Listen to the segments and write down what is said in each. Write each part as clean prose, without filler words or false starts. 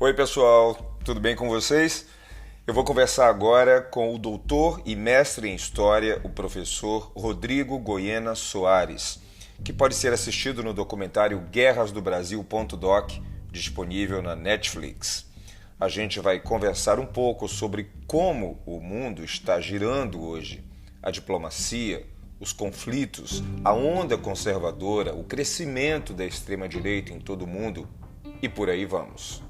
Oi, pessoal, tudo bem com vocês? Eu vou conversar agora com o doutor e mestre em História, o professor Rodrigo Goiena Soares, que pode ser assistido no documentário guerrasdobrasil.doc, disponível na Netflix. A gente vai conversar um pouco sobre como o mundo está girando hoje, a diplomacia, os conflitos, a onda conservadora, o crescimento da extrema-direita em todo o mundo e por aí vamos.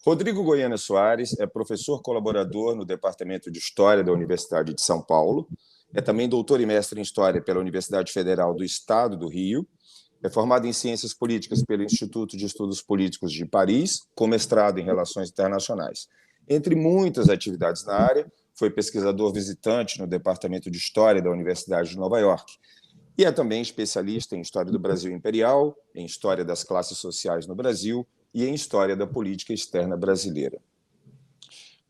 Rodrigo Goiena Soares é professor colaborador no Departamento de História da Universidade de São Paulo, é também doutor e mestre em História pela Universidade Federal do Estado do Rio, é formado em Ciências Políticas pelo Instituto de Estudos Políticos de Paris, com mestrado em Relações Internacionais. Entre muitas atividades na área, foi pesquisador visitante no Departamento de História da Universidade de Nova York, e é também especialista em História do Brasil Imperial, em História das Classes Sociais no Brasil e em História da Política Externa Brasileira.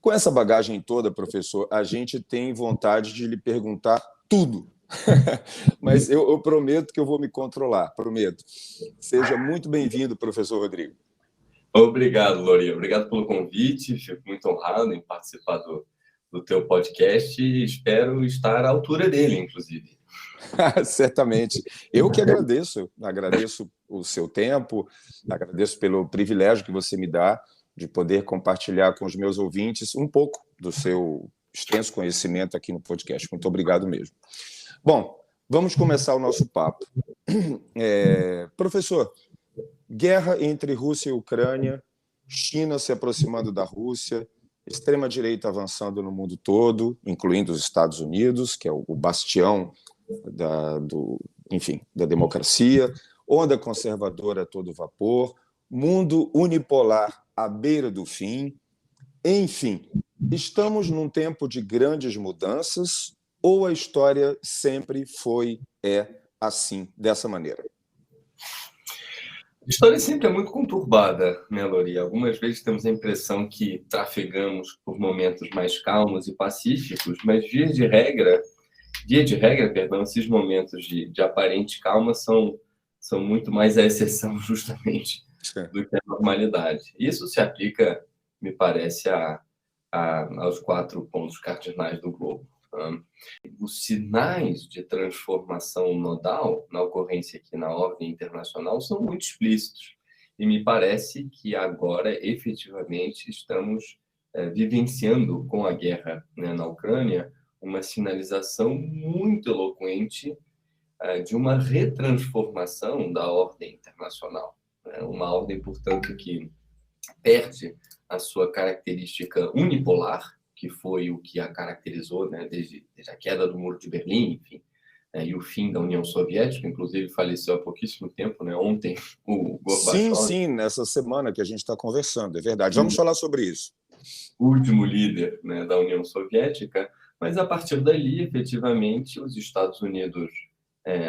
Com essa bagagem toda, professor, a gente tem vontade de lhe perguntar tudo. Mas eu prometo que eu vou me controlar, prometo. Seja muito bem-vindo, professor Rodrigo. Obrigado, Loria. Obrigado pelo convite. Fico muito honrado em participar do teu podcast e espero estar à altura dele, inclusive. Certamente. Eu que agradeço o seu tempo, agradeço pelo privilégio que você me dá de poder compartilhar com os meus ouvintes um pouco do seu extenso conhecimento aqui no podcast. Muito obrigado mesmo. Bom, vamos começar o nosso papo. Professor, guerra entre Rússia e Ucrânia, China se aproximando da Rússia, extrema-direita avançando no mundo todo, incluindo os Estados Unidos, que é o bastião da democracia, onda conservadora a todo vapor, mundo unipolar à beira do fim. Enfim, estamos num tempo de grandes mudanças ou a história sempre é assim, dessa maneira? A história sempre é muito conturbada, né, Lori? Algumas vezes temos a impressão que trafegamos por momentos mais calmos e pacíficos, mas via de regra, esses momentos de aparente calma são muito mais a exceção, justamente, do que a normalidade. Isso se aplica, me parece, aos 4 pontos cardinais do globo. Os sinais de transformação nodal na ocorrência aqui na ordem internacional são muito explícitos. E me parece que agora, efetivamente, estamos vivenciando com a guerra, né, na Ucrânia, uma sinalização muito eloquente de uma retransformação da ordem internacional. Uma ordem, portanto, que perde a sua característica unipolar, que foi o que a caracterizou, né, desde a queda do Muro de Berlim, enfim, e o fim da União Soviética, inclusive faleceu há pouquíssimo tempo, né, ontem, o Gorbachev. Sim, nessa semana que a gente está conversando, é verdade. Vamos falar sobre isso. O último líder, né, da União Soviética, mas a partir dali, efetivamente, os Estados Unidos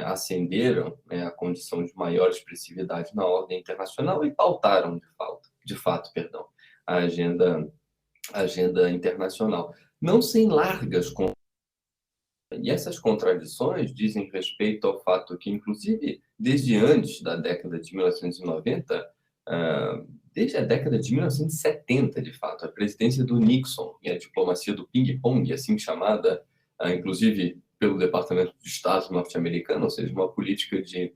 ascenderam, né, a condição de maior expressividade na ordem internacional e pautaram, de fato, a agenda internacional. Não sem largas contradições. E essas contradições dizem respeito ao fato que, inclusive, desde antes da década de 1990, desde a década de 1970, de fato, a presidência do Nixon e a diplomacia do ping-pong, assim chamada, inclusive pelo Departamento de Estado norte-americano, ou seja, uma política de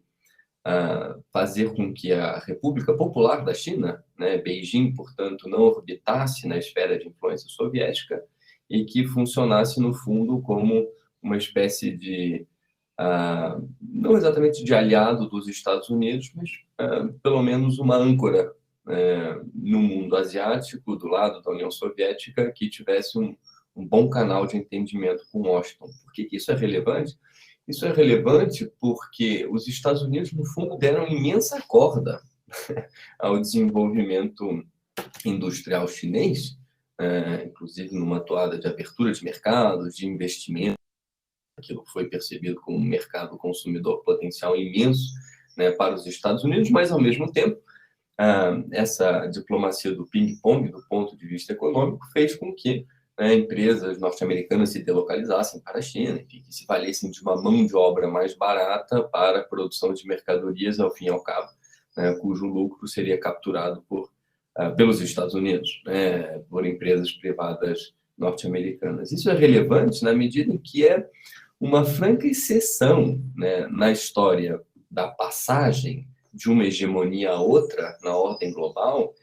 fazer com que a República Popular da China, né, Beijing, portanto, não orbitasse na esfera de influência soviética e que funcionasse, no fundo, como uma espécie de, não exatamente de aliado dos Estados Unidos, mas pelo menos uma âncora no mundo asiático, do lado da União Soviética, que tivesse um bom canal de entendimento com Washington. Por que isso é relevante? Isso é relevante porque os Estados Unidos, no fundo, deram imensa corda ao desenvolvimento industrial chinês, inclusive numa toada de abertura de mercados, de investimento. Aquilo foi percebido como um mercado consumidor potencial imenso, né, para os Estados Unidos, mas, ao mesmo tempo, essa diplomacia do ping-pong, do ponto de vista econômico, fez com que né, empresas norte-americanas se delocalizassem para a China, enfim, que se valessem de uma mão de obra mais barata para a produção de mercadorias, ao fim e ao cabo, né, cujo lucro seria capturado pelos Estados Unidos, né, por empresas privadas norte-americanas. Isso é relevante na medida em que é uma franca exceção, né, na história da passagem de uma hegemonia a outra na ordem global.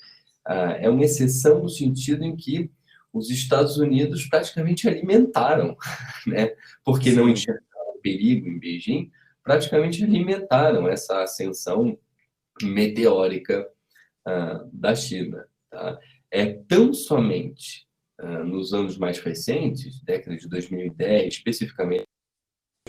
É uma exceção no sentido em que os Estados Unidos praticamente alimentaram, né, porque não enxergaram perigo em Beijing, praticamente alimentaram essa ascensão meteórica da China. Tá? É tão somente nos anos mais recentes, década de 2010, especificamente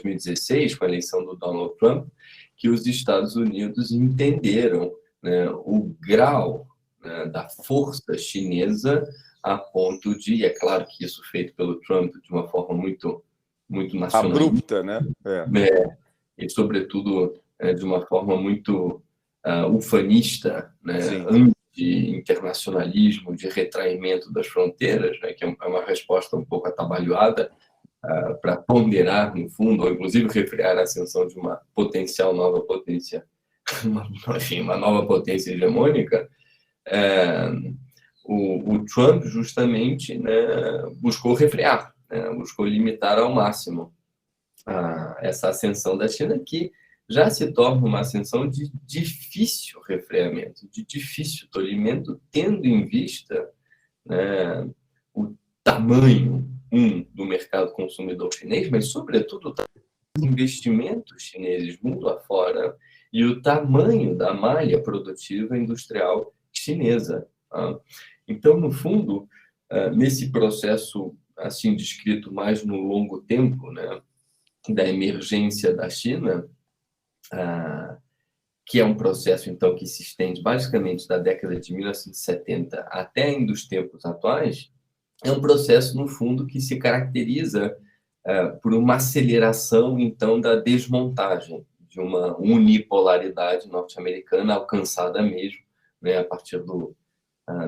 2016, com a eleição do Donald Trump, que os Estados Unidos entenderam, né, o grau, né, da força chinesa a ponto de, é claro que isso feito pelo Trump de uma forma muito, muito nacionalista, abrupta, né? E sobretudo de uma forma muito ufanista, né, anti-internacionalismo, de retraimento das fronteiras, né, que é uma resposta um pouco atabalhoada para ponderar, no fundo, ou inclusive refrear a ascensão de uma potencial nova potência, uma nova potência hegemônica. O Trump, justamente, né, buscou refrear, né, buscou limitar ao máximo essa ascensão da China, que já se torna uma ascensão de difícil refreamento, de difícil tolimento, tendo em vista, né, o tamanho do mercado consumidor chinês, mas, sobretudo, os investimentos chineses mundo afora e o tamanho da malha produtiva industrial chinesa. Então, no fundo, nesse processo assim descrito mais no longo tempo, né, da emergência da China, que é um processo então que se estende basicamente da década de 1970 até ainda os tempos atuais, é um processo, no fundo, que se caracteriza por uma aceleração, então, da desmontagem de uma unipolaridade norte-americana alcançada mesmo, né, a partir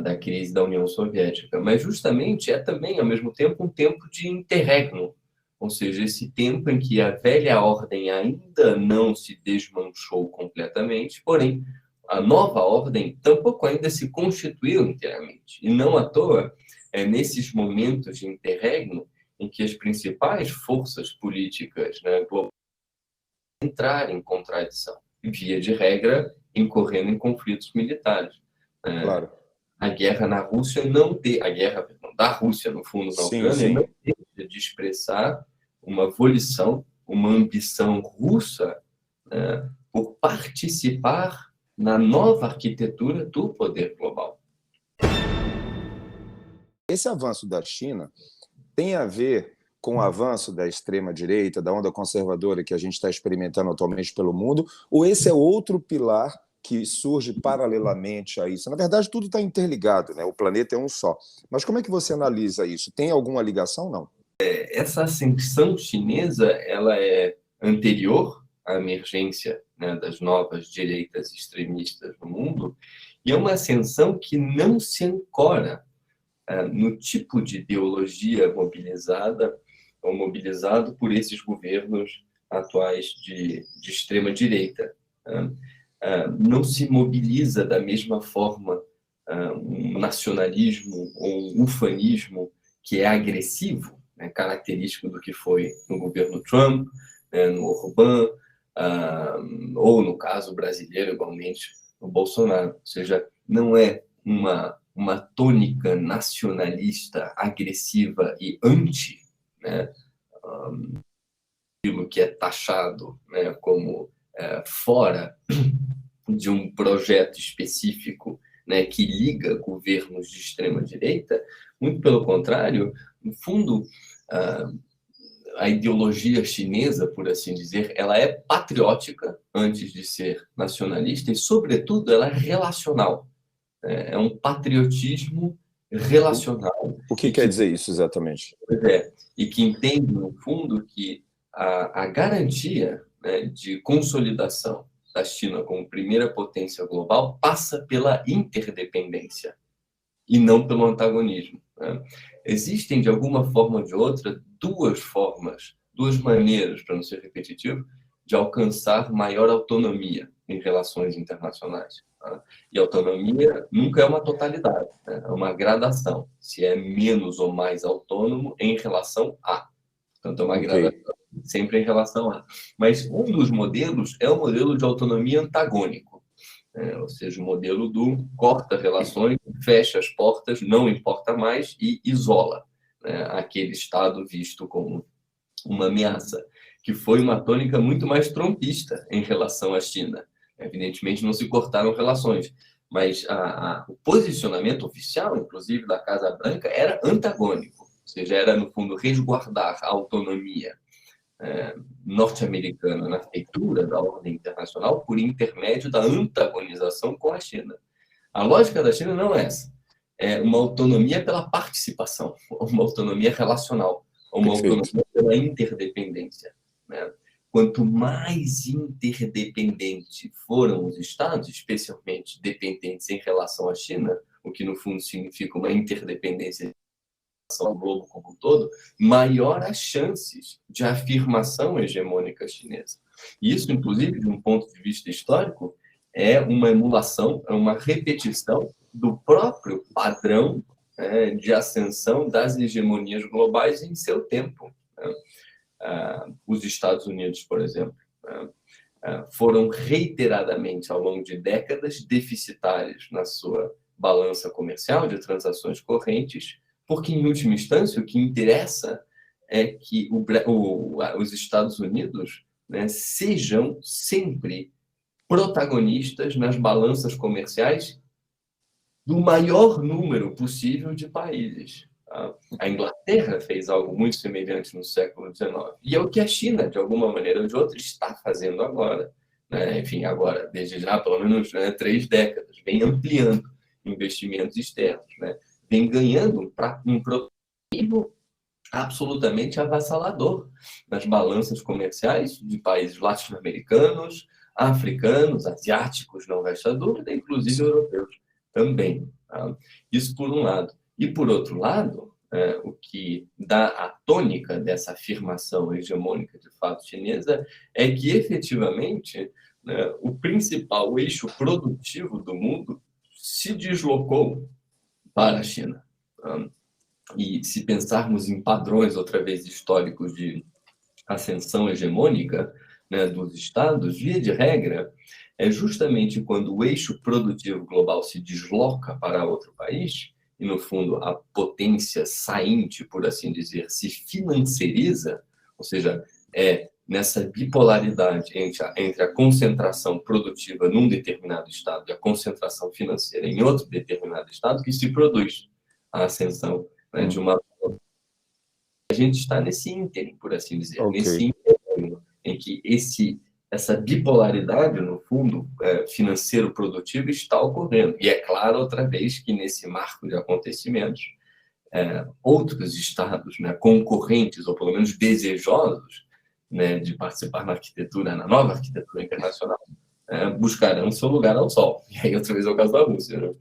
da crise da União Soviética. Mas, justamente, é também, ao mesmo tempo, um tempo de interregno, ou seja, esse tempo em que a velha ordem ainda não se desmanchou completamente, porém, a nova ordem tampouco ainda se constituiu inteiramente. E não à toa, nesses momentos de interregno em que as principais forças políticas, né, globais entrarem em contradição, via de regra, incorrendo em conflitos militares. Claro. A guerra na Rússia a guerra da Rússia, no fundo, na Ucrânia, não deixa de expressar uma volição, uma ambição russa, né, por participar na nova arquitetura do poder global. Esse avanço da China tem a ver com o avanço da extrema-direita, da onda conservadora que a gente está experimentando atualmente pelo mundo, ou esse é outro pilar que surge paralelamente a isso? Na verdade, tudo está interligado, né? O planeta é um só. Mas como é que você analisa isso? Tem alguma ligação, não? Essa ascensão chinesa, ela é anterior à emergência, né, das novas direitas extremistas no mundo, e é uma ascensão que não se ancora no tipo de ideologia mobilizada ou mobilizado por esses governos atuais de extrema-direita. Não se mobiliza da mesma forma um nacionalismo ou um ufanismo que é agressivo, né, característico do que foi no governo Trump, né, no Orbán, ou no caso brasileiro, igualmente, no Bolsonaro. Ou seja, não é uma tônica nacionalista, agressiva e anti, né, aquilo que é taxado, né, como fora de um projeto específico, né, que liga governos de extrema-direita. Muito pelo contrário, no fundo, a ideologia chinesa, por assim dizer, ela é patriótica antes de ser nacionalista e, sobretudo, ela é relacional. É um patriotismo relacional. O que quer dizer isso exatamente? E que entende, no fundo, que a garantia, né, de consolidação da China como primeira potência global passa pela interdependência e não pelo antagonismo, né? existem, de alguma forma ou de outra, duas maneiras, para não ser repetitivo, de alcançar maior autonomia em relações internacionais. Tá? E autonomia nunca é uma totalidade, né? É uma gradação. Se é menos ou mais autônomo em relação a. Portanto, é uma gradação sempre em relação a. Mas um dos modelos é o modelo de autonomia antagônico. Ou seja, o modelo do corta relações, fecha as portas, não importa mais e isola, né, aquele Estado visto como uma ameaça, que foi uma tônica muito mais trumpista em relação à China. Evidentemente, não se cortaram relações, mas o posicionamento oficial, inclusive, da Casa Branca, era antagônico, ou seja, era, no fundo, resguardar a autonomia norte-americana na feitura da ordem internacional por intermédio da antagonização com a China. A lógica da China não é essa. É uma autonomia pela participação, uma autonomia relacional, uma autonomia pela interdependência, né? Quanto mais interdependente foram os Estados, especialmente dependentes em relação à China, o que no fundo significa uma interdependência ao globo como um todo, maior as chances de afirmação hegemônica chinesa. Isso, inclusive, de um ponto de vista histórico, é uma emulação, é uma repetição do próprio padrão de ascensão das hegemonias globais em seu tempo. Os Estados Unidos, por exemplo, foram reiteradamente, ao longo de décadas, deficitários na sua balança comercial de transações correntes, porque, em última instância, o que interessa é que os Estados Unidos, né, sejam sempre protagonistas nas balanças comerciais do maior número possível de países. Tá? A Inglaterra fez algo muito semelhante no século XIX. E é o que a China, de alguma maneira ou de outra, está fazendo agora. Né? Enfim, agora, desde já, pelo menos 3 décadas, vem ampliando investimentos externos, né? Vem ganhando um protagonismo absolutamente avassalador nas balanças comerciais de países latino-americanos, africanos, asiáticos, não resta dúvida, inclusive europeus também. Tá? Isso por um lado. E por outro lado, o que dá a tônica dessa afirmação hegemônica de fato chinesa é que, efetivamente, né, o principal eixo produtivo do mundo se deslocou para a China. E se pensarmos em padrões, outra vez, históricos de ascensão hegemônica, né, dos estados, via de regra, é justamente quando o eixo produtivo global se desloca para outro país, e, no fundo, a potência sainte, por assim dizer, se financiariza, ou seja, é nessa bipolaridade entre a concentração produtiva num determinado estado e a concentração financeira em outro determinado estado, que se produz a ascensão, né, de uma... A gente está nesse ínterim, por assim dizer, nesse ínterim em que essa bipolaridade, no fundo, financeiro-produtivo está ocorrendo. E é claro, outra vez, que nesse marco de acontecimentos, outros estados, né, concorrentes, ou pelo menos desejosos, né, de participar na nova arquitetura internacional, buscarão seu lugar ao sol. E aí, outra vez, é o caso da Rússia, né?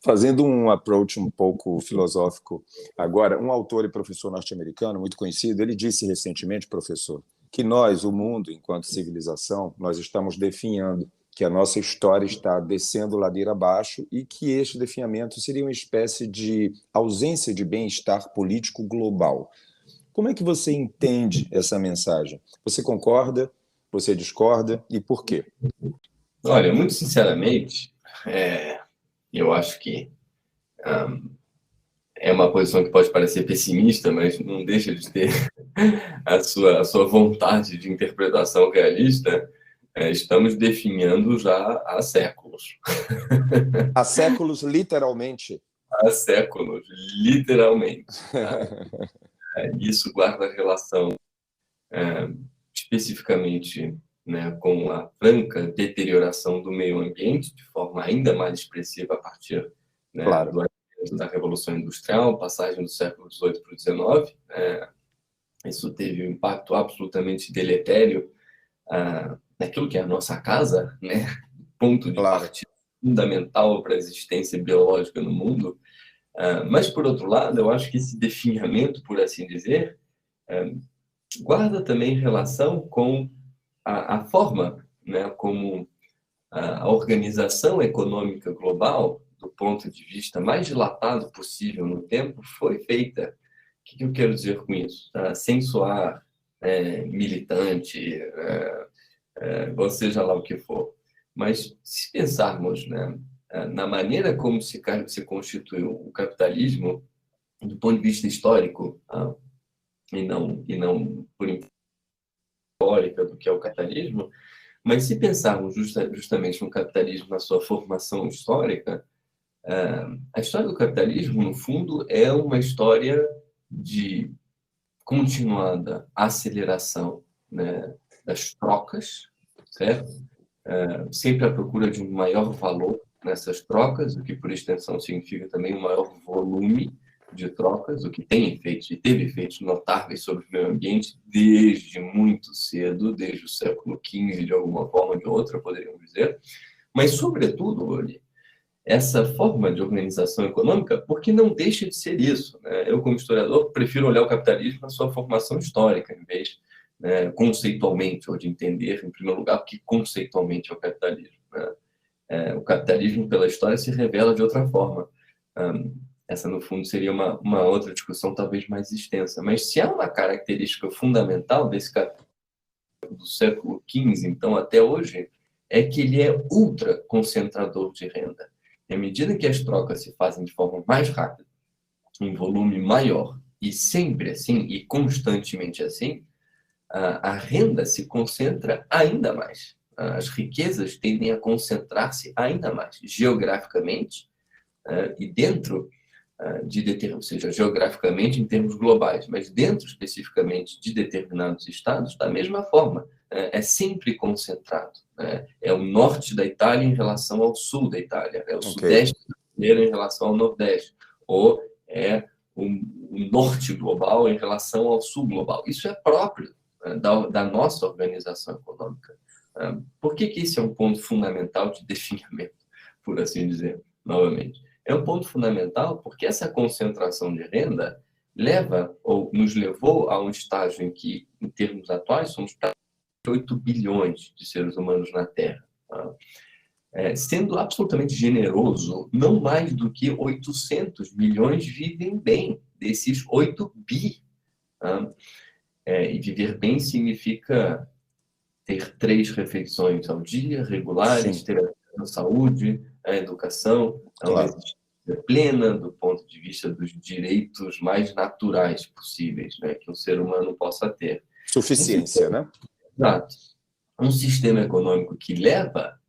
Fazendo um approach um pouco filosófico agora, um autor e professor norte-americano muito conhecido, ele disse recentemente, professor, que nós, o mundo, enquanto civilização, nós estamos definhando, que a nossa história está descendo ladeira abaixo e que este definhamento seria uma espécie de ausência de bem-estar político global. Como é que você entende essa mensagem? Você concorda? Você discorda? E por quê? Olha, muito sinceramente, eu acho que é uma posição que pode parecer pessimista, mas não deixa de ter a sua vontade de interpretação realista. Estamos definhando já há séculos. Há séculos, literalmente. Há séculos, literalmente. Isso guarda relação especificamente, né, com a franca deterioração do meio ambiente, de forma ainda mais expressiva a partir, né, claro, do advento da Revolução Industrial, passagem do século XVIII para o XIX. Isso teve um impacto absolutamente deletério naquilo que é a nossa casa, né, ponto de partida fundamental para a existência biológica no mundo. Mas, por outro lado, eu acho que esse definhamento, por assim dizer, guarda também relação com a forma, né, como a organização econômica global, do ponto de vista mais dilatado possível no tempo, foi feita. O que eu quero dizer com isso? Sem soar militante, ou seja lá o que for. Mas se pensarmos, né, na maneira como se constituiu o capitalismo, do ponto de vista histórico, e não por histórica do que é o capitalismo, mas se pensarmos justamente no capitalismo na sua formação histórica, a história do capitalismo, no fundo, é uma história de continuada aceleração, né, das trocas, certo? Sempre à procura de um maior valor nessas trocas, o que por extensão significa também um maior volume de trocas, o que tem efeitos e teve efeitos notáveis sobre o meio ambiente desde muito cedo, desde o século XV, de alguma forma ou de outra, poderíamos dizer, mas, sobretudo, Oli, essa forma de organização econômica, porque não deixa de ser isso, né? Eu, como historiador, prefiro olhar o capitalismo na sua formação histórica, em vez, né, conceitualmente, ou de entender, em primeiro lugar, o que conceitualmente é o capitalismo, né? O capitalismo, pela história, se revela de outra forma. Essa, no fundo, seria uma outra discussão talvez mais extensa. Mas se há uma característica fundamental desse capitalismo do século XV, então, até hoje, é que ele é ultra concentrador de renda. E à medida que as trocas se fazem de forma mais rápida, em volume maior, e sempre assim, e constantemente assim, a renda se concentra ainda mais. As riquezas tendem a concentrar-se ainda mais, geograficamente, e dentro ou seja, geograficamente em termos globais, mas dentro especificamente de determinados estados, da mesma forma. É sempre concentrado. É o norte da Itália em relação ao sul da Itália, é o sudeste brasileiro em relação ao nordeste, ou é o norte global em relação ao sul global. Isso é próprio da nossa organização econômica. Por que isso é um ponto fundamental de definimento, por assim dizer, novamente? É um ponto fundamental porque essa concentração de renda leva, ou nos levou a um estágio em que, em termos atuais, somos 8 bilhões de seres humanos na Terra. Sendo absolutamente generoso, não mais do que 800 milhões vivem bem, desses 8 bi. E viver bem significa ter 3 refeições ao dia, regulares, Sim. ter a saúde, a educação, uma existência plena do ponto de vista dos direitos mais naturais possíveis, né, que um ser humano possa ter. Suficiência, né? Exato. Um sistema econômico que leva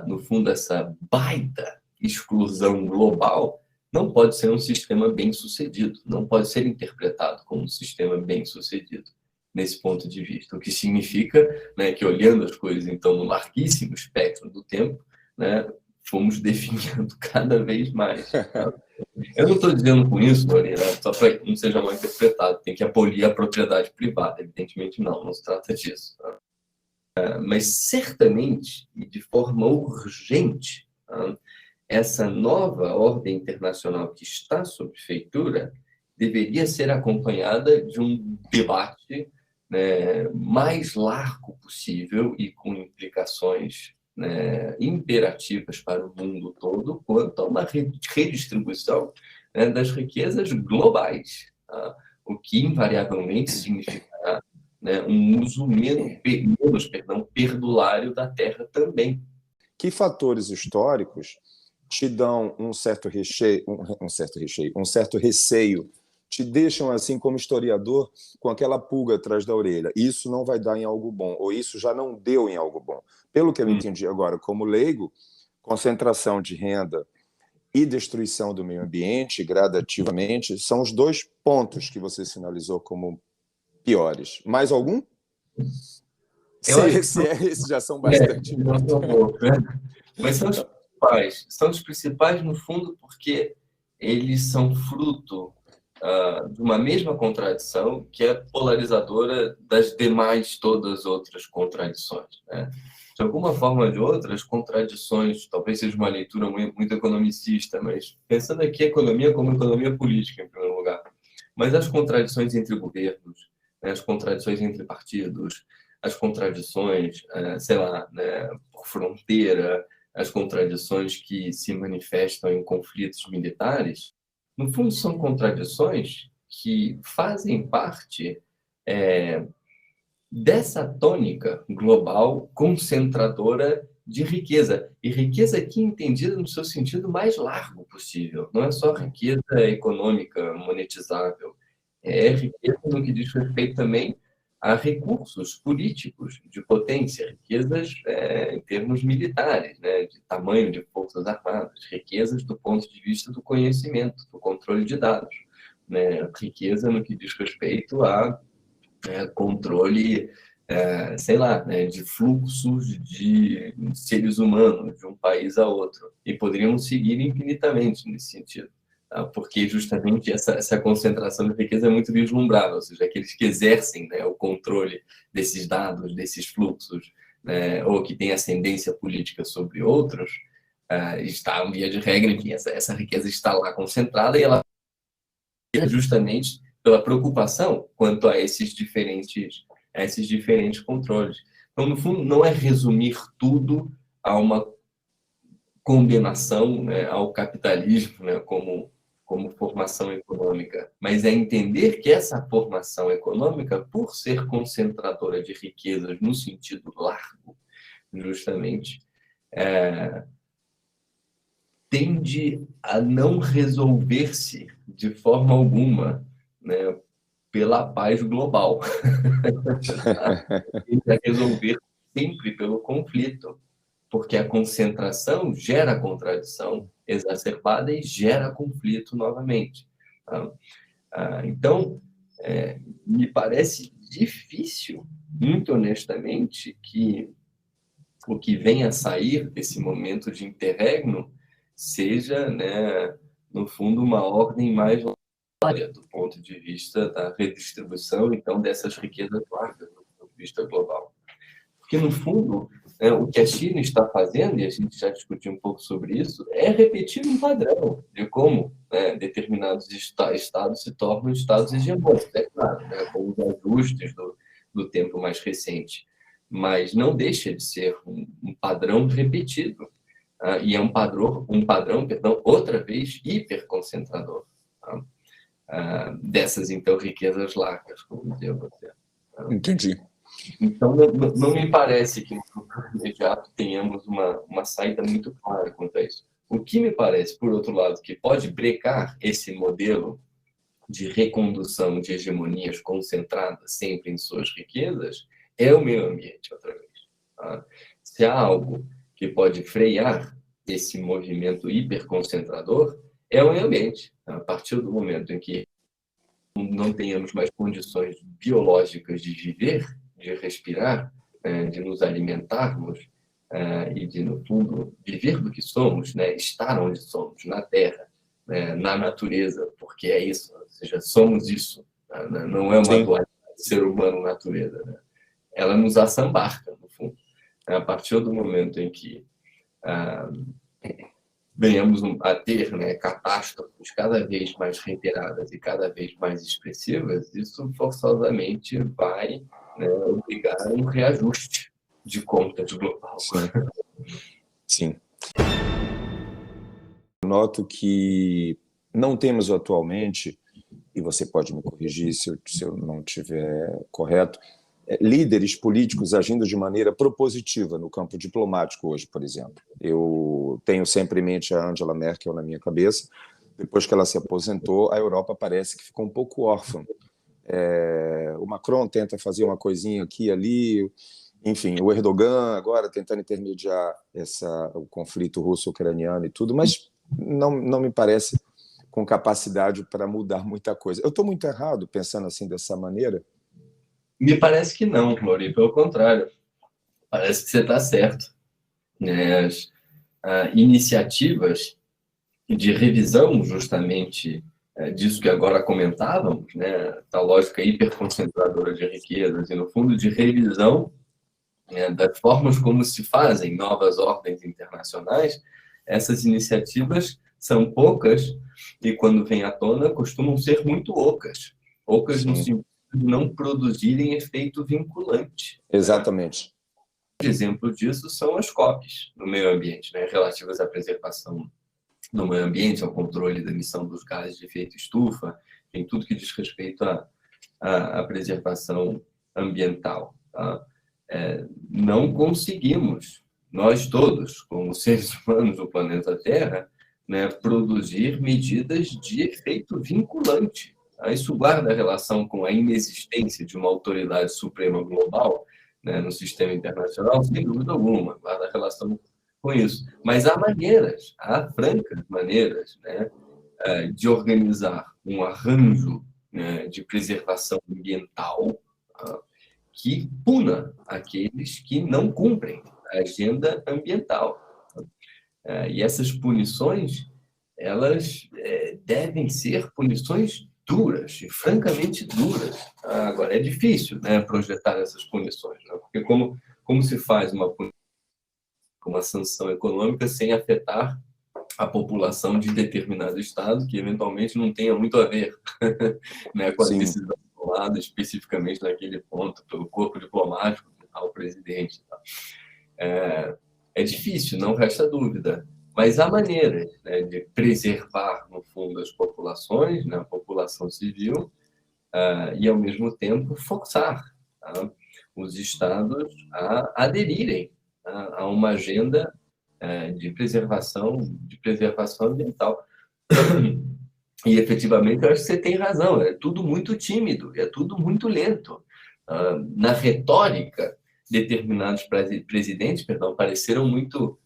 no fundo, essa baita exclusão global não pode ser um sistema bem-sucedido, não pode ser interpretado como um sistema bem-sucedido nesse ponto de vista, o que significa, né, que, olhando as coisas, então, no larguíssimo espectro do tempo, né, fomos definindo cada vez mais. Eu não estou dizendo com isso, Lorena, só para que não seja mal interpretado, tem que abolir a propriedade privada, evidentemente não se trata disso. Mas certamente, e de forma urgente, essa nova ordem internacional que está sob feitura deveria ser acompanhada de um debate, né, mais largo possível e com implicações, né, imperativas para o mundo todo quanto a uma redistribuição, né, das riquezas globais, o que invariavelmente significará, né, um uso menos perdulário da terra também. Que fatores históricos te dão um certo receio, te deixam, assim, como historiador, com aquela pulga atrás da orelha? Isso não vai dar em algo bom, ou isso já não deu em algo bom. Pelo que eu entendi agora, como leigo, concentração de renda e destruição do meio ambiente, gradativamente, são os 2 pontos que você sinalizou como piores. Mais algum? Esses já são bastante. Mas são os principais, no fundo, porque eles são fruto de uma mesma contradição que é polarizadora das demais todas outras contradições, né? de alguma forma ou de outra, as contradições, talvez seja uma leitura muito economicista, mas pensando aqui a economia como economia política, em primeiro lugar, mas as contradições entre governos, né, as contradições entre partidos, as contradições, sei lá, né, por fronteira, as contradições que se manifestam em conflitos militares, no fundo são contradições que fazem parte dessa tônica global concentradora de riqueza. E riqueza aqui entendida no seu sentido mais largo possível. Não é só riqueza econômica monetizável. É riqueza no que diz respeito também a recursos políticos de potência, riquezas em termos militares, né, de tamanho de forças armadas, riquezas do ponto de vista do conhecimento, do controle de dados, né, riqueza no que diz respeito a controle, sei lá, né, de fluxos de seres humanos de um país a outro. E poderiam seguir infinitamente nesse sentido, tá? Porque justamente essa concentração de riqueza é muito vislumbrável, ou seja, aqueles que exercem, né, o controle desses dados, desses fluxos, né, ou que têm ascendência política sobre outros, está, via de regra, enfim, essa riqueza está lá concentrada e ela justamente pela preocupação quanto a esses diferentes controles. Então, no fundo, não é resumir tudo a uma condenação, né, ao capitalismo, né, como formação econômica, mas é entender que essa formação econômica, por ser concentradora de riquezas no sentido largo, justamente, tende a não resolver-se de forma alguma, né, pela paz global. Tende a resolver sempre pelo conflito, porque a concentração gera contradição exacerbada e gera conflito novamente. Então, me parece difícil, muito honestamente, que o que venha a sair desse momento de interregno seja, né, no fundo, uma ordem mais larga do ponto de vista da redistribuição, então, dessas riquezas largas do ponto de vista global. Porque, no fundo, o que a China está fazendo, e a gente já discutiu um pouco sobre isso, é repetir um padrão de como, né, determinados estados se tornam estados hegemônicos, é claro, né, com os ajustes do tempo mais recente. Mas não deixa de ser um padrão repetido. E é um padrão, perdão, outra vez, hiperconcentrador. Dessas, então, riquezas largas, como dizia você. Entendi. Então, não me parece que no futuro imediato tenhamos uma saída muito clara quanto a isso. O que me parece, por outro lado, que pode brecar esse modelo de recondução de hegemonias concentradas sempre em suas riquezas é o meio ambiente, outra vez. Tá? Se há algo que pode frear esse movimento hiperconcentrador, é o meio ambiente. A partir do momento em que não tenhamos mais condições biológicas de viver, de respirar, de nos alimentarmos e de, no fundo, viver do que somos, né? Estar onde somos, na Terra, na natureza, porque é isso, ou seja, somos isso, tá? Não é uma dualidade ser humano-natureza. Né? Ela nos assambarca, no fundo. A partir do momento em que venhamos a ter, né, catástrofes cada vez mais reiteradas e cada vez mais expressivas, isso forçosamente vai, né, obrigar a um reajuste de contas global. Sim. Noto que não temos atualmente, e você pode me corrigir se eu não estiver correto, líderes políticos agindo de maneira propositiva no campo diplomático hoje, por exemplo. Eu tenho sempre em mente a Angela Merkel na minha cabeça. Depois que ela se aposentou, a Europa parece que ficou um pouco órfã. O Macron tenta fazer uma coisinha aqui e ali, enfim, o Erdogan agora tentando intermediar o conflito russo-ucraniano e tudo, mas não me parece com capacidade para mudar muita coisa. Eu estou muito errado pensando assim dessa maneira? Me parece que não, Flori, pelo contrário. Parece que você está certo. As iniciativas de revisão, justamente, disso que agora comentávamos, né, da lógica hiperconcentradora de riquezas, e, no fundo, de revisão das formas como se fazem novas ordens internacionais, essas iniciativas são poucas e, quando vêm à tona, costumam ser muito ocas. Ocas no sentido de não produzirem efeito vinculante. Exatamente. Um exemplo disso são as COPs no meio ambiente, né, relativas à preservação do meio ambiente, ao controle da emissão dos gases de efeito estufa, em tudo que diz respeito à preservação ambiental. Tá? Não conseguimos, nós todos, como seres humanos do planeta Terra, né, produzir medidas de efeito vinculante. Tá? Isso guarda relação com a inexistência de uma autoridade suprema global, né, no sistema internacional, sem dúvida alguma, guarda relação com isso. Mas há francas maneiras, né, de organizar um arranjo, né, de preservação ambiental, que puna aqueles que não cumprem a agenda ambiental. E essas punições, elas devem ser punições duras, e francamente duras. Agora, é difícil, né, projetar essas punições, né? Porque como se faz uma sanção econômica sem afetar a população de determinado estado, que eventualmente não tenha muito a ver, né, com a decisão tomada especificamente naquele ponto pelo corpo diplomático ao presidente. É difícil, não resta dúvida, mas há maneiras, né, de preservar, no fundo, as populações, né, a população civil, e, ao mesmo tempo, forçar, tá, os estados a aderirem, tá, a uma agenda de preservação ambiental. E, efetivamente, eu acho que você tem razão, é tudo muito tímido, é tudo muito lento. Na retórica, determinados presidentes, pareceram muito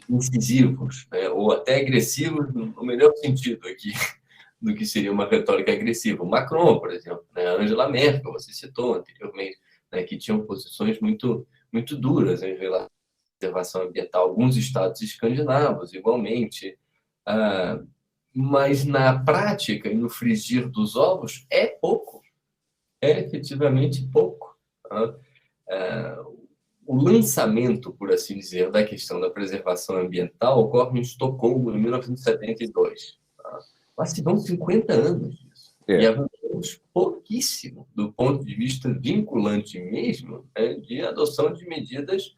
incisivos, né? Ou até agressivos, no melhor sentido aqui, do que seria uma retórica agressiva. O Macron, por exemplo, né? A Angela Merkel, você citou anteriormente, né? Que tinham posições muito duras em relação à preservação ambiental. Alguns estados escandinavos, igualmente. Mas, na prática e no frigir dos ovos, é pouco. É efetivamente pouco. O lançamento, por assim dizer, da questão da preservação ambiental ocorre em Estocolmo, em 1972. Mas se vão 50 anos disso. E avançamos pouquíssimo, do ponto de vista vinculante mesmo, de adoção de medidas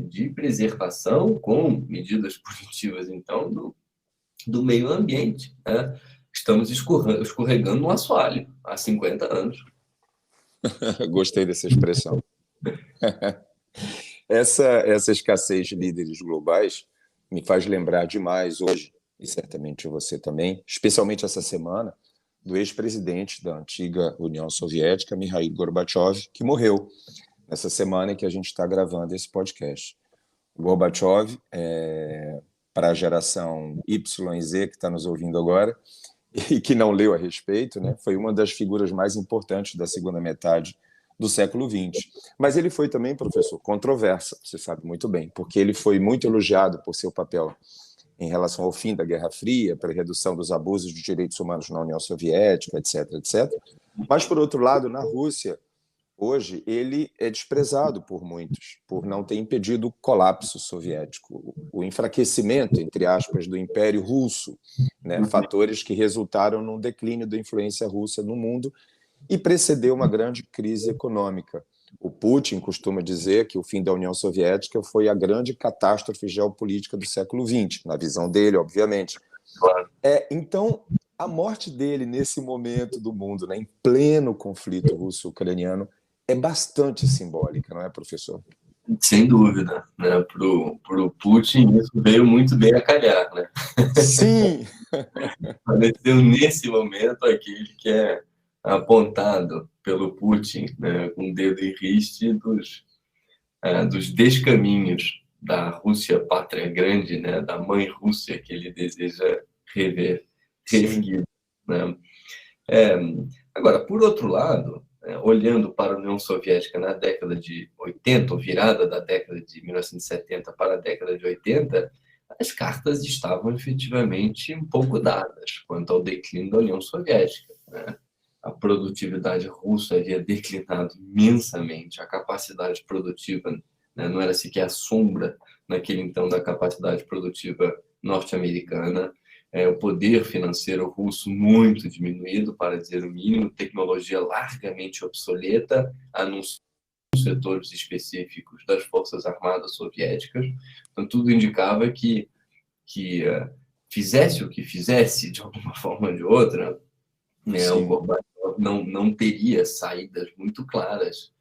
de preservação, com medidas punitivas, então, do meio ambiente. Estamos escorregando no assoalho há 50 anos. Gostei dessa expressão. Essa escassez de líderes globais me faz lembrar demais hoje, e certamente você também, especialmente essa semana, do ex-presidente da antiga União Soviética, Mikhail Gorbachev, que morreu nessa semana em que a gente está gravando esse podcast. O Gorbachev, para a geração Y e Z que está nos ouvindo agora, e que não leu a respeito, né, foi uma das figuras mais importantes da segunda metade do século XX. Mas ele foi também, professor, controverso, você sabe muito bem, porque ele foi muito elogiado por seu papel em relação ao fim da Guerra Fria, para a redução dos abusos de direitos humanos na União Soviética, etc., etc. Mas, por outro lado, na Rússia, hoje, ele é desprezado por muitos, por não ter impedido o colapso soviético, o enfraquecimento, entre aspas, do Império Russo, né? Fatores que resultaram num declínio da influência russa no mundo e precedeu uma grande crise econômica. O Putin costuma dizer que o fim da União Soviética foi a grande catástrofe geopolítica do século XX, na visão dele, obviamente. Então, a morte dele nesse momento do mundo, né, em pleno conflito russo-ucraniano, é bastante simbólica, não é, professor? Sem dúvida, né? Para o Putin, isso veio muito bem a calhar, né? Sim! Apareceu nesse momento aquele que é apontado pelo Putin, né, com o dedo em riste dos descaminhos da Rússia pátria grande, né, da mãe Rússia que ele deseja reerguer, né? Agora, por outro lado, olhando para a União Soviética na década de 80, ou virada da década de 1970 para a década de 80, as cartas estavam efetivamente um pouco dadas quanto ao declínio da União Soviética, né? a produtividade russa havia declinado imensamente, a capacidade produtiva, né, não era sequer a sombra naquele então da capacidade produtiva norte-americana, o poder financeiro russo muito diminuído, para dizer o mínimo, tecnologia largamente obsoleta, anúncios setores específicos das Forças Armadas Soviéticas. Então, tudo indicava que fizesse o que fizesse, de alguma forma ou de outra, né, o Gorbachev não teria saídas muito claras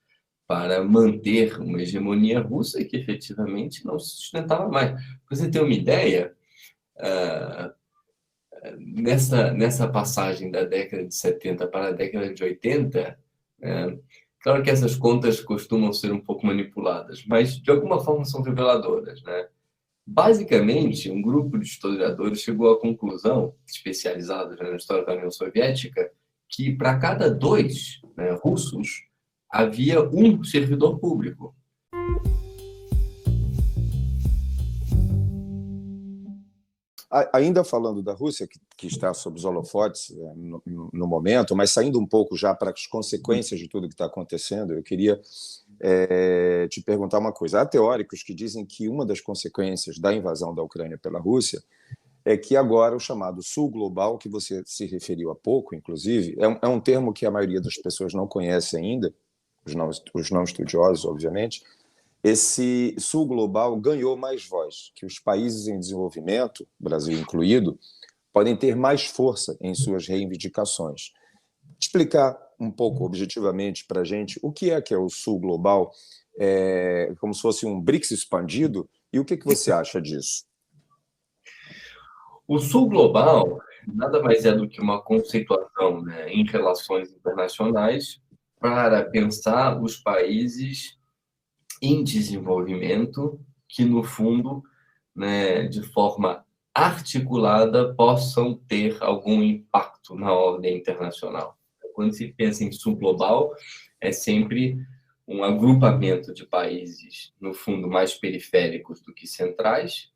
para manter uma hegemonia russa que efetivamente não se sustentava mais. Para você ter uma ideia, nessa passagem da década de 70 para a década de 80, claro que essas contas costumam ser um pouco manipuladas, mas de alguma forma são reveladoras, né? Basicamente, um grupo de historiadores chegou à conclusão, especializados, né, na história da União Soviética, que para cada 2, né, russos, havia um servidor público. Ainda falando da Rússia, que está sob os holofotes no momento, mas saindo um pouco já para as consequências de tudo que está acontecendo, eu queria te perguntar uma coisa. Há teóricos que dizem que uma das consequências da invasão da Ucrânia pela Rússia é que agora o chamado Sul Global, que você se referiu há pouco, inclusive, é um termo que a maioria das pessoas não conhece ainda, os não estudiosos, obviamente. Esse Sul Global ganhou mais voz, que os países em desenvolvimento, Brasil incluído, podem ter mais força em suas reivindicações. Explicar um pouco objetivamente para a gente o que é o Sul Global, como se fosse um BRICS expandido, e o que você acha disso? O Sul Global nada mais é do que uma conceituação, né, em relações internacionais para pensar os países em desenvolvimento que, no fundo, né, de forma articulada, possam ter algum impacto na ordem internacional. Quando se pensa em Sul Global, é sempre um agrupamento de países, no fundo, mais periféricos do que centrais.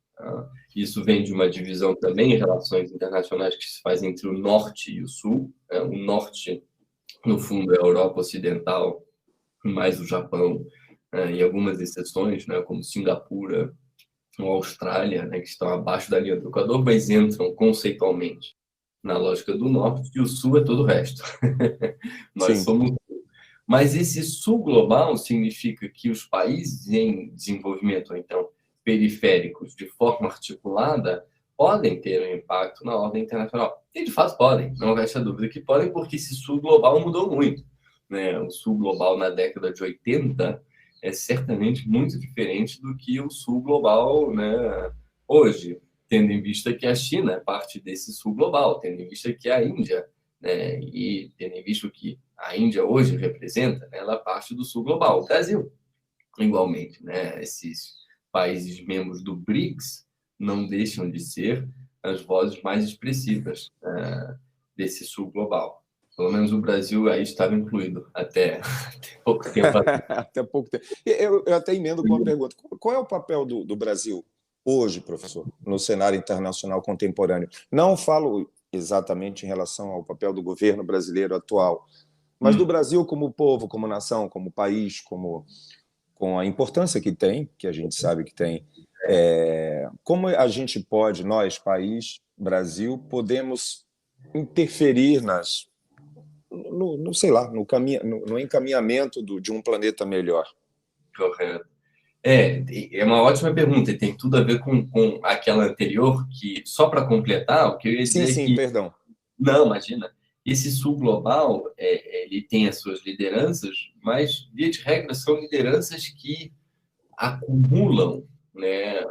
Isso vem de uma divisão também em relações internacionais que se faz entre o Norte e o Sul. O Norte, no fundo, é a Europa Ocidental, mais o Japão, e algumas exceções, né, como Singapura ou Austrália, né, que estão abaixo da linha do Equador, mas entram conceitualmente na lógica do Norte, e o Sul é todo o resto. Nós Sim. somos. Mas esse Sul Global significa que os países em desenvolvimento, ou então periféricos, de forma articulada, podem ter um impacto na ordem internacional. E, de fato, podem. Não resta dúvida que podem, porque esse Sul Global mudou muito, né? O Sul Global na década de 80 é certamente muito diferente do que o Sul Global, né, hoje, tendo em vista que a China é parte desse Sul Global, tendo em vista que a Índia, né, e tendo em vista que a Índia hoje representa, né, ela é parte do Sul Global. O Brasil, igualmente, né, esses países membros do BRICS não deixam de ser as vozes mais expressivas desse Sul Global. Pelo menos o Brasil aí estava incluído até pouco tempo. Até pouco tempo. Eu até emendo com uma pergunta. Qual é o papel do Brasil hoje, professor, no cenário internacional contemporâneo? Não falo exatamente em relação ao papel do governo brasileiro atual, mas do Brasil como povo, como nação, como país, com a importância que tem, que a gente sabe que tem. Como a gente pode, nós, país, Brasil, podemos interferir sei lá, no encaminhamento de um planeta melhor? Correto. É uma ótima pergunta e tem tudo a ver com aquela anterior, que, só para completar, o que eu ia dizer é Sim, que... perdão. Não, imagina. Esse Sul Global, ele tem as suas lideranças, mas, via de regra, são lideranças que acumulam, né,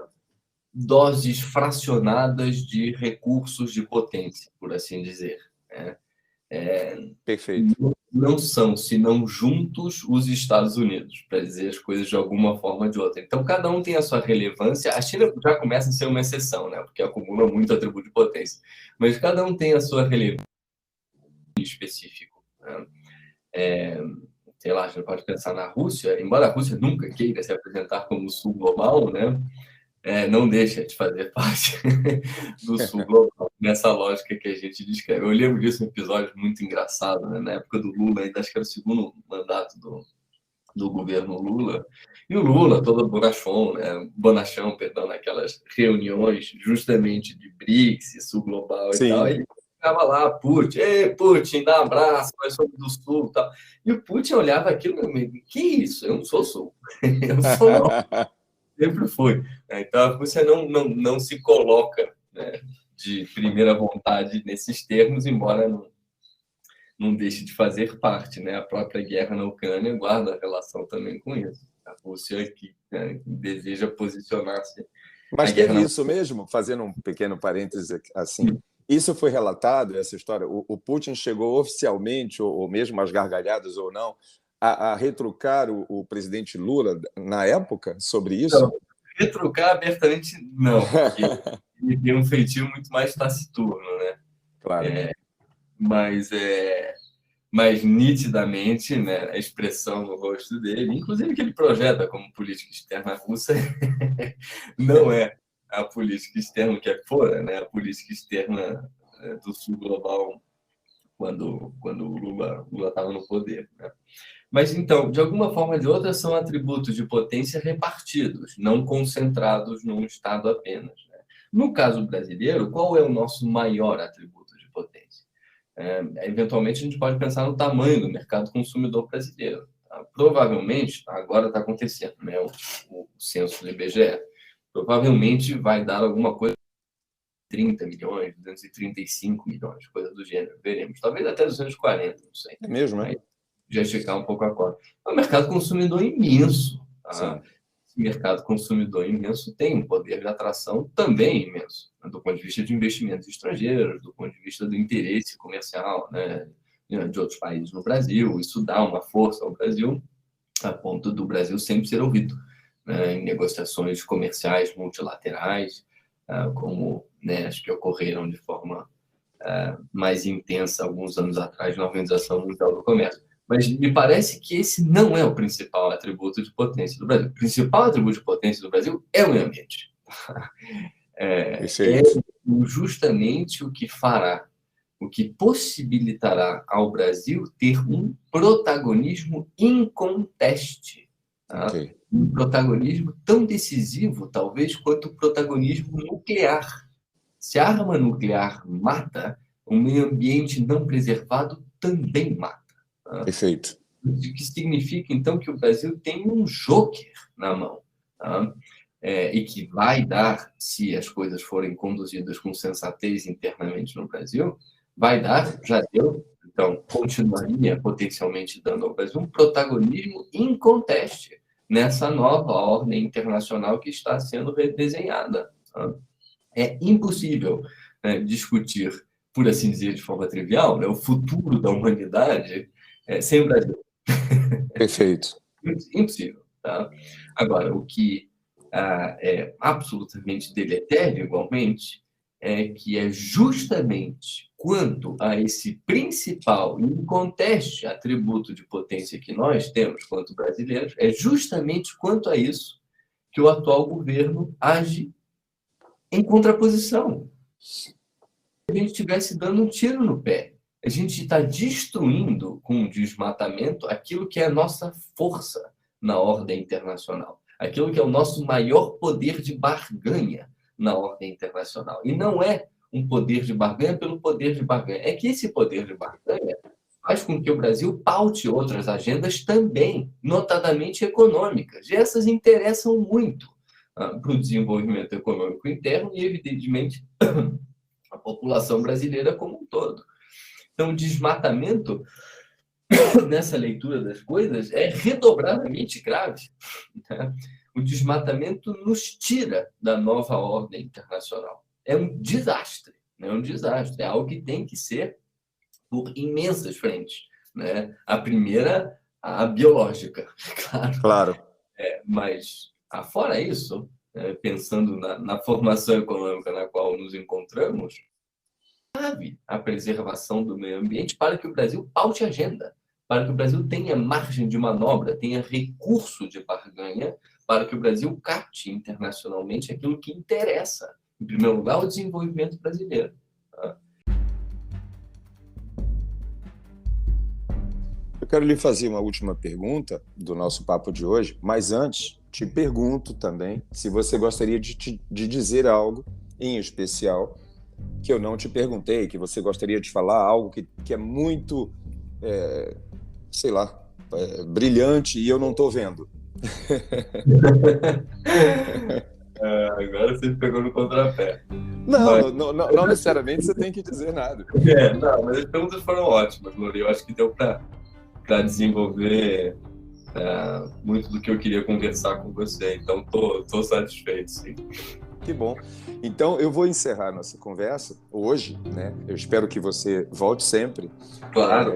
doses fracionadas de recursos de potência, por assim dizer, né? Perfeito. Não são, senão juntos, os Estados Unidos, para dizer as coisas de alguma forma ou de outra. Então, cada um tem a sua relevância. A China já começa a ser uma exceção, né? Porque acumula muito atributo de potência. Mas cada um tem a sua relevância específica, né? Sei lá, a gente pode pensar na Rússia, embora a Rússia nunca queira se apresentar como sul global, né? Não deixa de fazer parte do sul global. nessa lógica que a gente descreve. Eu lembro disso, um episódio muito engraçado, né? Na época do Lula, ainda acho que era o segundo mandato do governo Lula, e o Lula, todo bonachão, perdão, naquelas reuniões justamente de BRICS, Sul Global e tal, Sim. ele ficava lá, Putin, ei, Putin, dá um abraço, nós somos do Sul e tal. E o Putin olhava aquilo e me que isso? Eu não sou Sul. Eu sou não. Sempre foi. Então, a Rússia não se coloca, né, de primeira vontade nesses termos, embora não deixe de fazer parte, né? A própria guerra na Ucrânia guarda relação também com isso. A Rússia que, né, deseja posicionar-se a Mas guerra teve na isso mesmo, fazendo um pequeno parêntese assim. Isso foi relatado, essa história? O Putin chegou oficialmente, ou mesmo às gargalhadas ou não, a retrucar o presidente Lula na época sobre isso? Não, retrucar abertamente não, porque ele tem um feitio muito mais taciturno, né? Claro. Mas nitidamente, né, a expressão no rosto dele, inclusive que ele projeta como política externa russa, não é a política externa que é fora, né? A política externa do Sul Global quando o Lula estava no poder, né? Mas, então, de alguma forma ou de outra, são atributos de potência repartidos, não concentrados num Estado apenas, né? No caso brasileiro, qual é o nosso maior atributo de potência? Eventualmente, a gente pode pensar no tamanho do mercado consumidor brasileiro. Tá? Provavelmente, agora está acontecendo, né, o censo do IBGE, provavelmente vai dar alguma coisa, 30 milhões, 235 milhões, coisa do gênero, veremos. Talvez até 240, não sei. É mesmo, é? Aí, já checar um pouco a conta. É um mercado consumidor imenso. Tá? Sim. Esse mercado consumidor imenso tem um poder de atração também imenso, né? Do ponto de vista de investimentos estrangeiros, do ponto de vista do interesse comercial, né, de outros países no Brasil. Isso dá uma força ao Brasil, a ponto do Brasil sempre ser ouvido, né, em negociações comerciais multilaterais, como, né, acho que ocorreram de forma mais intensa alguns anos atrás na Organização Mundial do Comércio. Mas me parece que esse não é o principal atributo de potência do Brasil. O principal atributo de potência do Brasil é o meio ambiente. É Perfeito. justamente o que fará, o que possibilitará ao Brasil ter um protagonismo inconteste. Tá? Ok. Um protagonismo tão decisivo, talvez, quanto o protagonismo nuclear. Se a arma nuclear mata, o meio ambiente não preservado também mata. Tá? Perfeito. O que significa, então, que o Brasil tem um joker na mão. Tá? E que vai dar, se as coisas forem conduzidas com sensatez internamente no Brasil, vai dar, já deu, então continuaria potencialmente dando ao Brasil um protagonismo inconteste nessa nova ordem internacional que está sendo redesenhada. Tá? É impossível, né, discutir, por assim dizer, de forma trivial, né, o futuro da humanidade sem o Brasil. Perfeito. Impossível. Tá? Agora, o que é absolutamente deletério, igualmente, é que é justamente quanto a esse principal e inconteste atributo de potência que nós temos quanto brasileiros, é justamente quanto a isso que o atual governo age em contraposição. Se a gente estivesse dando um tiro no pé, a gente está destruindo com o desmatamento aquilo que é a nossa força na ordem internacional, aquilo que é o nosso maior poder de barganha na ordem internacional. E não é um poder de barganha pelo poder de barganha, é que esse poder de barganha faz com que o Brasil paute outras agendas também, notadamente econômicas. E essas interessam muito para o desenvolvimento econômico interno e, evidentemente, a população brasileira como um todo. Então, o desmatamento, nessa leitura das coisas, é redobradamente grave. Né? O desmatamento nos tira da nova ordem internacional. É um desastre, né? É um desastre. É algo que tem que ser por imensas frentes. Né? A primeira, a biológica, claro. Claro. Mas, fora isso, pensando na formação econômica na qual nos encontramos, cabe a preservação do meio ambiente para que o Brasil paute agenda, para que o Brasil tenha margem de manobra, tenha recurso de barganha, para que o Brasil capte internacionalmente aquilo que interessa, em primeiro lugar, o desenvolvimento brasileiro. quero lhe fazer uma última pergunta do nosso papo de hoje, mas antes te pergunto também se você gostaria de dizer algo em especial que eu não te perguntei, que você gostaria de falar, algo que é muito, sei lá, brilhante e eu não estou vendo. Agora você me pegou no contrapé. Não necessariamente você tem que dizer nada. Não, mas as perguntas foram ótimas, Lori. Eu acho que deu para desenvolver muito do que eu queria conversar com você. Então, tô satisfeito, sim. Que bom. Então, eu vou encerrar nossa conversa hoje, né? Eu espero que você volte sempre. Claro.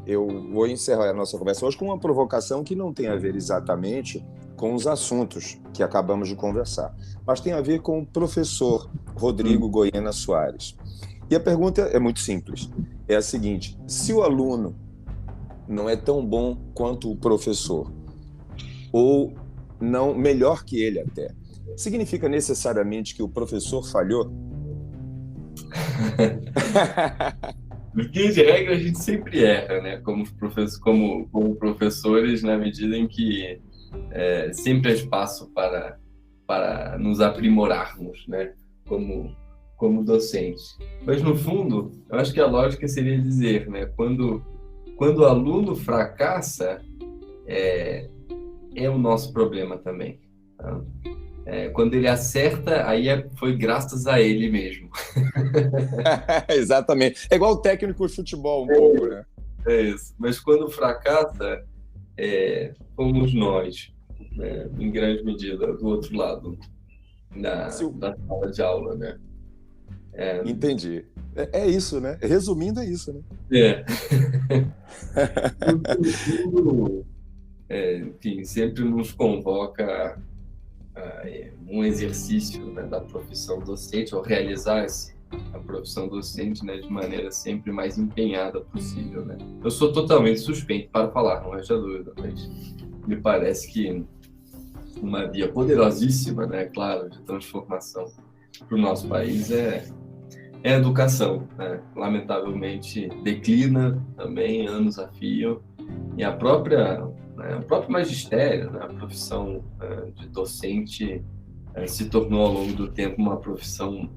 Eu vou encerrar a nossa conversa hoje com uma provocação que não tem a ver exatamente com os assuntos que acabamos de conversar, mas tem a ver com o professor Rodrigo Goiena Soares. E a pergunta é muito simples. É a seguinte: se o aluno não é tão bom quanto o professor, ou não melhor que ele até, significa necessariamente que o professor falhou? Via de regra, a gente sempre erra, né? Como professores, na medida em que sempre há espaço para nos aprimorarmos, né? Como docentes. Mas, no fundo, eu acho que a lógica seria dizer, né? Quando o aluno fracassa, é o nosso problema também. Tá? Quando ele acerta, aí foi graças a ele mesmo. Exatamente. É igual o técnico de futebol, um pouco, né? É isso. Mas quando fracassa, fomos nós, né? Em grande medida, do outro lado da sala de aula, né? Entendi. É isso, né? Resumindo, é isso, né? Enfim, sempre nos convoca um exercício, né, da profissão docente, ou realizar a profissão docente, né, de maneira sempre mais empenhada possível, né? Eu sou totalmente suspeito para falar, não haja dúvida, mas me parece que uma via poderosíssima, né, claro, de transformação para o nosso país é a educação, né? Lamentavelmente declina também, anos a fio, e o próprio magistério, né, a profissão de docente se tornou ao longo do tempo uma profissão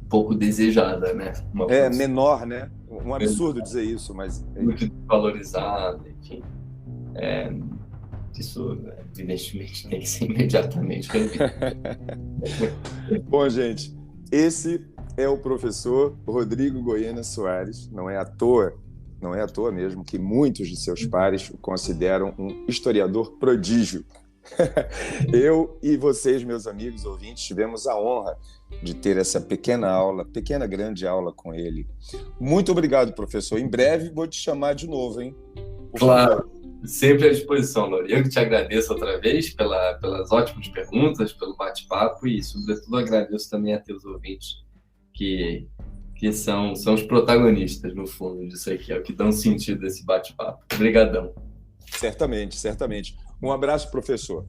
pouco desejada, né? Menor, né? Um absurdo dizer isso, mas... Muito valorizada, enfim. Isso, evidentemente, tem que ser imediatamente revisto. Bom, gente, esse é o professor Rodrigo Goiena Soares. Não é à toa mesmo que muitos de seus pares o consideram um historiador prodígio. Eu e vocês, meus amigos ouvintes, tivemos a honra de ter essa grande aula com ele. Muito obrigado, professor. Em breve vou te chamar de novo, hein? Claro, sempre à disposição, Lori. Eu que te agradeço outra vez pelas ótimas perguntas, pelo bate-papo e, sobretudo, agradeço também a teus ouvintes que são os protagonistas, no fundo, disso aqui, é o que dão sentido desse bate-papo. Obrigadão. Certamente. Um abraço, professor.